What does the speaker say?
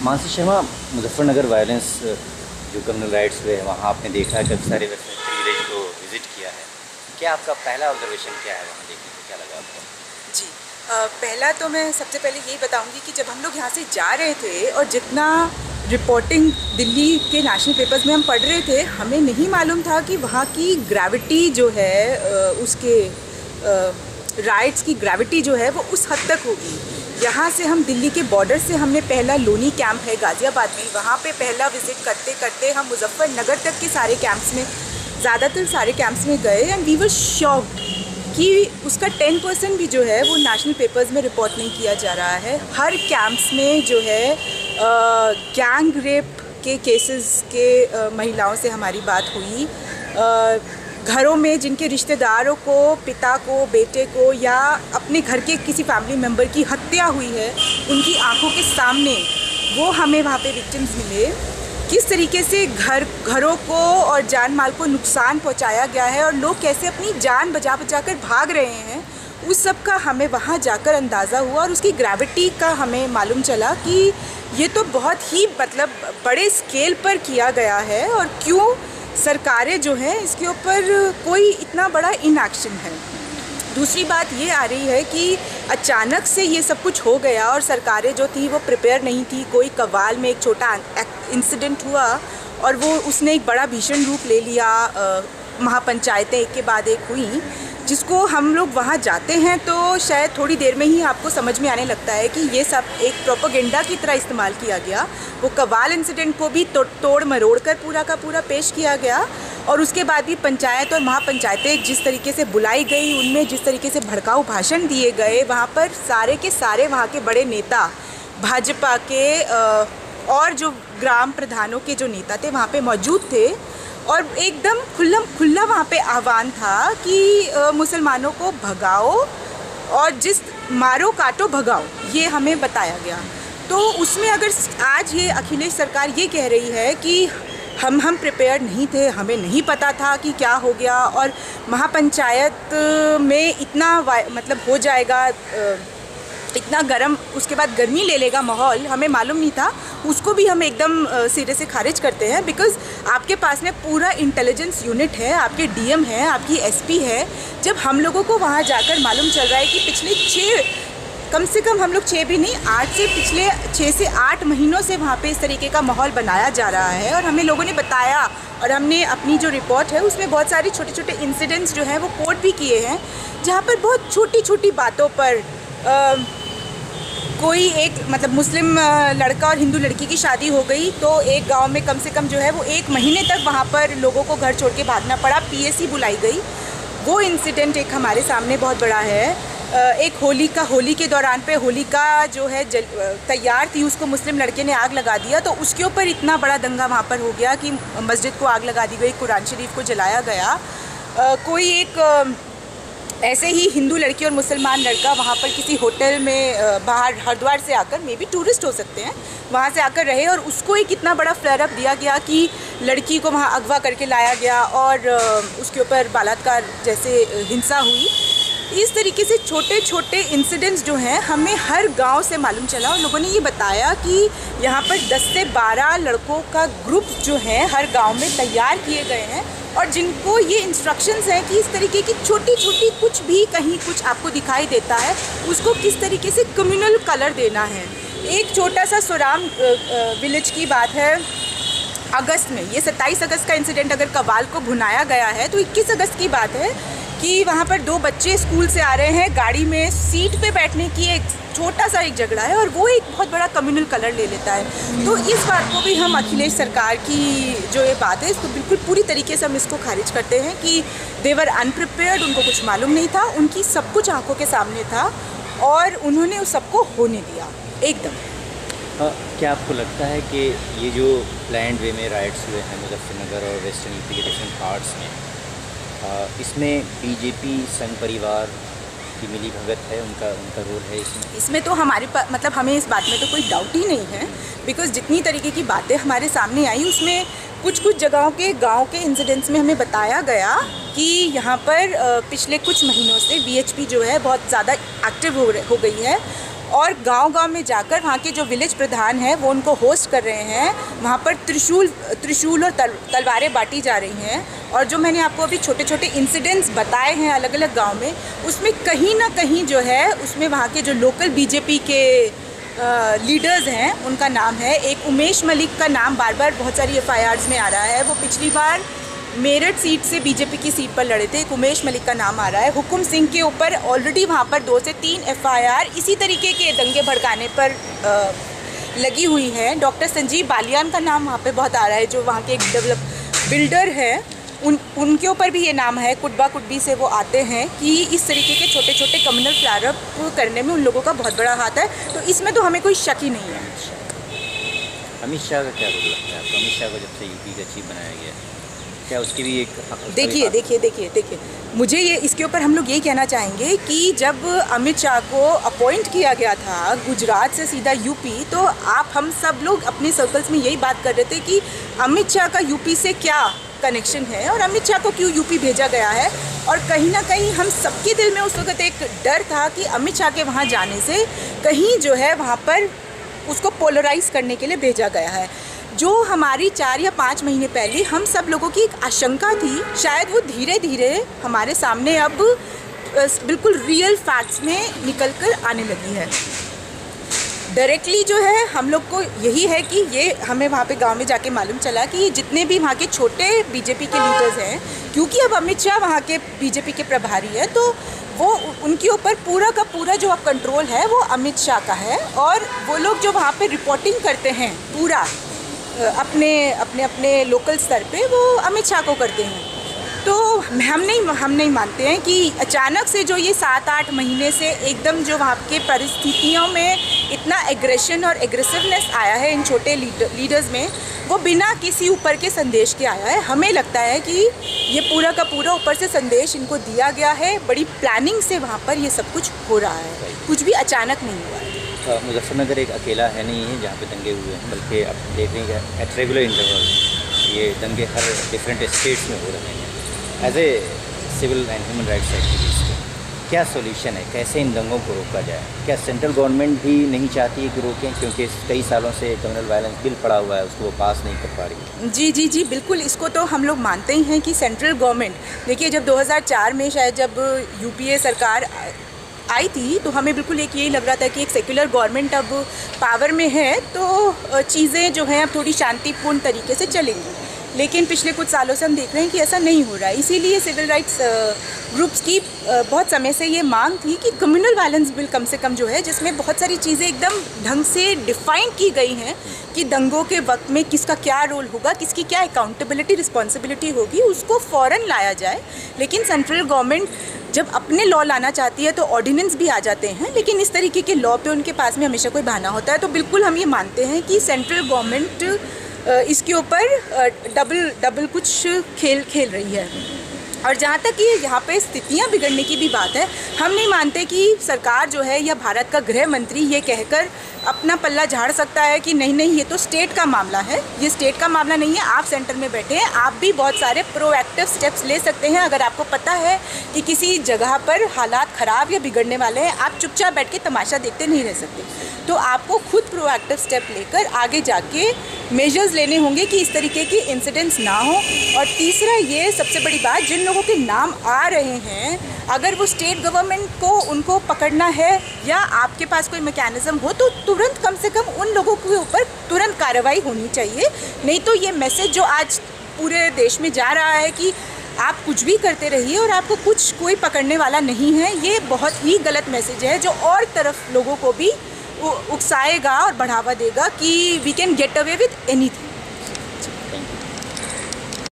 Mansi Sharma, Muzaffarnagar violence जो communal riots हुए हैं वहाँ आपने देखा है, काफ़ी सारे वेस्टर्न विलेज को विज़िट किया है। क्या आपका पहला ऑब्जर्वेशन क्या है वहाँ देखने को, क्या लगा आपको? जी, पहला तो मैं सबसे पहले यही बताऊंगी कि जब हम लोग यहाँ से जा रहे थे और जितना रिपोर्टिंग दिल्ली के नेशनल पेपर्स में हम पढ़ रहे थे, हमें नहीं मालूम था कि वहाँ की ग्रेविटी जो है उसके राइट्स की ग्रेविटी जो है वो उस हद तक होगी। यहाँ से हम दिल्ली के बॉर्डर से हमने पहला लोनी कैंप है गाज़ियाबाद में, वहाँ पे पहला विज़िट करते करते हम मुजफ्फरनगर तक के सारे कैंप्स में, ज़्यादातर सारे कैंप्स में गए एंड वी वर शॉक्ड कि उसका 10% भी जो है वो नेशनल पेपर्स में रिपोर्ट नहीं किया जा रहा है। हर कैंप्स में जो है गैंग रेप के केसेस के महिलाओं से हमारी बात हुई। घरों में जिनके रिश्तेदारों को, पिता को, बेटे को या अपने घर के किसी फैमिली मेम्बर की हत्या हुई है, उनकी आंखों के सामने वो हमें वहाँ पे विक्टिम्स मिले। किस तरीके से घरों को और जान माल को नुकसान पहुंचाया गया है और लोग कैसे अपनी जान बचा कर भाग रहे हैं, उस सब का हमें वहां जाकर अंदाज़ा हुआ और उसकी ग्रेविटी का हमें मालूम चला कि ये तो बहुत ही मतलब बड़े स्केल पर किया गया है और क्यों सरकारें जो हैं इसके ऊपर कोई इतना बड़ा इनएक्शन है। दूसरी बात ये आ रही है कि अचानक से ये सब कुछ हो गया और सरकारें जो थी वो प्रिपेयर नहीं थी। कोई कव्वाल में एक छोटा इंसिडेंट हुआ और वो उसने एक बड़ा भीषण रूप ले लिया। महापंचायतें एक के बाद एक हुई, जिसको हम लोग वहाँ जाते हैं तो शायद थोड़ी देर में ही आपको समझ में आने लगता है कि ये सब एक प्रोपेगेंडा की तरह इस्तेमाल किया गया। वो कव्वाल इंसिडेंट को भी तोड़ मरोड़ कर पूरा का पूरा पेश किया गया और उसके बाद भी पंचायत और महापंचायतें जिस तरीके से बुलाई गई, उनमें जिस तरीके से भड़काऊ भाषण दिए गए, वहाँ पर सारे के सारे वहाँ के बड़े नेता, भाजपा के और जो ग्राम प्रधानों के जो नेता थे वहाँ पे मौजूद थे और एकदम खुला वहाँ पे आह्वान था कि मुसलमानों को भगाओ और जिस मारो काटो भगाओ, ये हमें बताया गया। तो उसमें अगर आज ये अखिलेश सरकार ये कह रही है कि हम प्रिपेयर नहीं थे, हमें नहीं पता था कि क्या हो गया और महापंचायत में इतना मतलब हो जाएगा, इतना गर्म, उसके बाद गर्मी ले लेगा माहौल, हमें मालूम नहीं था, उसको भी हम एकदम सिरे से खारिज करते हैं। बिकॉज़ आपके पास में पूरा इंटेलिजेंस यूनिट है, आपके डीएम है, आपकी एसपी है। जब हम लोगों को वहाँ जाकर मालूम चल रहा है कि पिछले कम से कम हम लोग 6 भी नहीं, पिछले 6 से 8 महीनों से वहाँ पे इस तरीके का माहौल बनाया जा रहा है और हमें लोगों ने बताया और हमने अपनी जो रिपोर्ट है उसमें बहुत सारे छोटे छोटे इंसिडेंट्स जो हैं वो कोट भी किए हैं, जहाँ पर बहुत छोटी छोटी बातों पर कोई एक मतलब मुस्लिम लड़का और हिंदू लड़की की शादी हो गई तो एक गांव में कम से कम जो है वो 1 महीने तक वहाँ पर लोगों को घर छोड़ के भागना पड़ा, पीएसी बुलाई गई। वो इंसिडेंट एक हमारे सामने बहुत बड़ा है। एक होली के दौरान पे होलिका जो है तैयार थी, उसको मुस्लिम लड़के ने आग लगा दिया, तो उसके ऊपर इतना बड़ा दंगा वहाँ पर हो गया कि मस्जिद को आग लगा दी गई, कुरान शरीफ को जलाया गया। कोई एक ऐसे ही हिंदू लड़की और मुसलमान लड़का वहाँ पर किसी होटल में बाहर हरिद्वार से आकर, मे बी टूरिस्ट हो सकते हैं, वहाँ से आकर रहे और उसको एक इतना बड़ा फ्लेयर अप दिया गया कि लड़की को वहाँ अगवा करके लाया गया और उसके ऊपर बलात्कार जैसे हिंसा हुई। इस तरीके से छोटे छोटे इंसिडेंट्स जो हैं हमें हर गांव से मालूम चला और लोगों ने ये बताया कि यहाँ पर 10 से 12 लड़कों का ग्रुप जो है हर गांव में तैयार किए गए हैं और जिनको ये इंस्ट्रक्शंस हैं कि इस तरीके की छोटी छोटी कुछ भी कहीं कुछ आपको दिखाई देता है उसको किस तरीके से कम्युनल कलर देना है। एक छोटा सा सोराम विलेज की बात है, अगस्त में, ये 27 अगस्त का इंसिडेंट अगर कव्वाल को भुनाया गया है तो 21 अगस्त की बात है कि वहाँ पर 2 बच्चे स्कूल से आ रहे हैं, गाड़ी में सीट पे बैठने की एक छोटा सा एक झगड़ा है और वो एक बहुत बड़ा कम्युनल कलर ले लेता है। तो इस बात को भी हम अखिलेश सरकार की जो ये बात है इसको बिल्कुल पूरी तरीके से हम इसको खारिज करते हैं कि दे वर अनप्रिपेयर्ड, उनको कुछ मालूम नहीं था, उनकी सब कुछ आंखों के सामने था और उन्होंने उस सबको होने दिया एकदम। क्या आपको लगता है कि ये जो प्लान्ड वे में राइट्स हुए हैं मुजफ्फरनगर और वेस्टर्न यूपी के डिफरेंट पार्ट्स में, इसमें बीजेपी संघ परिवार की मिली भगत है, उनका रोल है इसमें तो हमारे मतलब हमें इस बात में तो कोई डाउट ही नहीं है। बिकॉज़ जितनी तरीके की बातें हमारे सामने आई उसमें कुछ जगहों के गांव के इंसिडेंट्स में हमें बताया गया कि यहाँ पर पिछले कुछ महीनों से वीएचपी जो है बहुत ज़्यादा एक्टिव हो गई है और गांव-गांव में जाकर वहाँ के जो विलेज प्रधान हैं वो उनको होस्ट कर रहे हैं। वहाँ पर त्रिशूल और तलवारें बांटी जा रही हैं। और जो मैंने आपको अभी छोटे-छोटे इंसिडेंट्स बताए हैं अलग-अलग गांव में, उसमें कहीं ना कहीं जो है उसमें वहाँ के जो लोकल बीजेपी के लीडर्स हैं उनका नाम है। एक उमेश मलिक का नाम बार बार बहुत सारी FIRs में आ रहा है। वो पिछली बार मेरठ सीट से बीजेपी की सीट पर लड़े थे। एक उमेश मलिक का नाम आ रहा है। हुकुम सिंह के ऊपर ऑलरेडी वहाँ पर 2 से 3 FIR इसी तरीके के दंगे भड़काने पर लगी हुई है। डॉक्टर संजीव बालियान का नाम वहाँ पे बहुत आ रहा है, जो वहाँ के एक बिल्डर है। उनके ऊपर भी ये नाम है। कुटबा कुटबी से वो आते हैं कि इस तरीके के छोटे छोटे कम्युनल फ्लैर अप करने में उन लोगों का बहुत बड़ा हाथ है। तो इसमें तो हमें कोई शक ही नहीं है। अमित शाह का क्या रोल लगता है आपको? अमित शाह को जब से यूपी का चीफ बनाया गया, क्या उसकी भी एक देखिए, मुझे ये इसके ऊपर हम लोग ये कहना चाहेंगे कि जब अमित शाह को अपॉइंट किया गया था गुजरात से सीधा यूपी, तो हम सब लोग अपने सर्कल्स में यही बात कर रहे थे कि अमित शाह का यूपी से क्या कनेक्शन है और अमित शाह को क्यों यूपी भेजा गया है। और कहीं ना कहीं हम सबके दिल में उस वक्त एक डर था कि अमित शाह के वहाँ जाने से कहीं जो है वहाँ पर उसको पोलराइज करने के लिए भेजा गया है। जो हमारी 4 या 5 महीने पहले हम सब लोगों की एक आशंका थी, शायद वो धीरे धीरे हमारे सामने अब बिल्कुल रियल फैक्ट्स में निकल कर आने लगी है। डायरेक्टली जो है हम लोग को यही है कि ये हमें वहाँ पे गांव में जाके मालूम चला कि जितने भी वहाँ के छोटे बीजेपी के लीडर्स हैं, क्योंकि अब अमित शाह वहाँ के बीजेपी के प्रभारी है, तो वो उनके ऊपर पूरा का पूरा जो अब कंट्रोल है वो अमित शाह का है। और वो लोग जो वहाँ पे रिपोर्टिंग करते हैं पूरा अपने लोकल स्तर पे, वो अमित शाह को करते हैं। तो हम नहीं मानते हैं कि अचानक से जो ये 7-8 महीने से एकदम जो वहाँ के परिस्थितियों में इतना एग्रेशन और एग्रेसिवनेस आया है इन छोटे लीडर्स में, वो बिना किसी ऊपर के संदेश के आया है। हमें लगता है कि ये पूरा का पूरा ऊपर से संदेश इनको दिया गया है। बड़ी प्लानिंग से वहाँ पर ये सब कुछ हो रहा है, कुछ भी अचानक नहीं हुआ है। मुजफ्फरनगर एक अकेला है नहीं है जहाँ पे दंगे हुए हैं, बल्कि आप देख रहे हैं एट रेगुलर इंटरवल ये दंगे हर डिफरेंट स्टेट्स में हो रहे हैं। As a civil and human rights activist, क्या सोल्यूशन है? कैसे इन दंगों को रोका जाए? क्या सेंट्रल गवर्नमेंट भी नहीं चाहती है कि रोकें, क्योंकि कई सालों से कम्युनल वायलेंस बिल पड़ा हुआ है, उसको वो पास नहीं कर पा रही? जी बिल्कुल, इसको तो हम लोग मानते ही हैं कि सेंट्रल गवर्नमेंट, देखिए जब 2004 में शायद जब UPA सरकार आई थी, तो हमें बिल्कुल एक यही लग रहा था कि एक सेक्युलर गवर्नमेंट अब पावर में है, तो चीज़ें जो हैं अब थोड़ी शांतिपूर्ण तरीके से चलेंगी। लेकिन पिछले कुछ सालों से हम देख रहे हैं कि ऐसा नहीं हो रहा है। इसीलिए सिविल राइट्स ग्रुप्स की बहुत समय से ये मांग थी कि कम्युनल वायलेंस बिल कम से कम जो है, जिसमें बहुत सारी चीज़ें एकदम ढंग से डिफाइन की गई हैं कि दंगों के वक्त में किसका क्या रोल होगा, किसकी क्या अकाउंटेबिलिटी रिस्पॉन्सिबिलिटी होगी, उसको फ़ौरन लाया जाए। लेकिन सेंट्रल गवर्नमेंट जब अपने लॉ लाना चाहती है तो ऑर्डिनेंस भी आ जाते हैं, लेकिन इस तरीके के लॉ पे उनके पास में हमेशा कोई बहाना होता है। तो बिल्कुल हम ये मानते हैं कि सेंट्रल गवर्नमेंट इसके ऊपर डबल कुछ खेल रही है। और जहाँ तक ये यहाँ पे स्थितियाँ बिगड़ने की भी बात है, हम नहीं मानते कि सरकार जो है या भारत का गृह मंत्री ये कहकर अपना पल्ला झाड़ सकता है कि नहीं ये तो स्टेट का मामला है। ये स्टेट का मामला नहीं है, आप सेंटर में बैठे हैं, आप भी बहुत सारे प्रोएक्टिव स्टेप्स ले सकते हैं। अगर आपको पता है कि किसी जगह पर हालात ख़राब या बिगड़ने वाले हैं, आप चुपचाप बैठ के तमाशा देखते नहीं रह सकते। तो आपको खुद प्रोएक्टिव स्टेप लेकर आगे जाके मेजर्स लेने होंगे कि इस तरीके की इंसिडेंट्स ना हो। और तीसरा ये सबसे बड़ी बात, जिन लोगों के नाम आ रहे हैं, अगर वो स्टेट गवर्नमेंट को उनको पकड़ना है या आपके पास कोई मैकेनिज़्म हो, तो तुरंत कम से कम उन लोगों के ऊपर तुरंत कार्रवाई होनी चाहिए। नहीं तो ये मैसेज जो आज पूरे देश में जा रहा है कि आप कुछ भी करते रहिए और आपको कोई पकड़ने वाला नहीं है, ये बहुत ही गलत मैसेज है, जो और तरफ लोगों को भी उकसाएगा और बढ़ावा देगा कि we can get away with anything.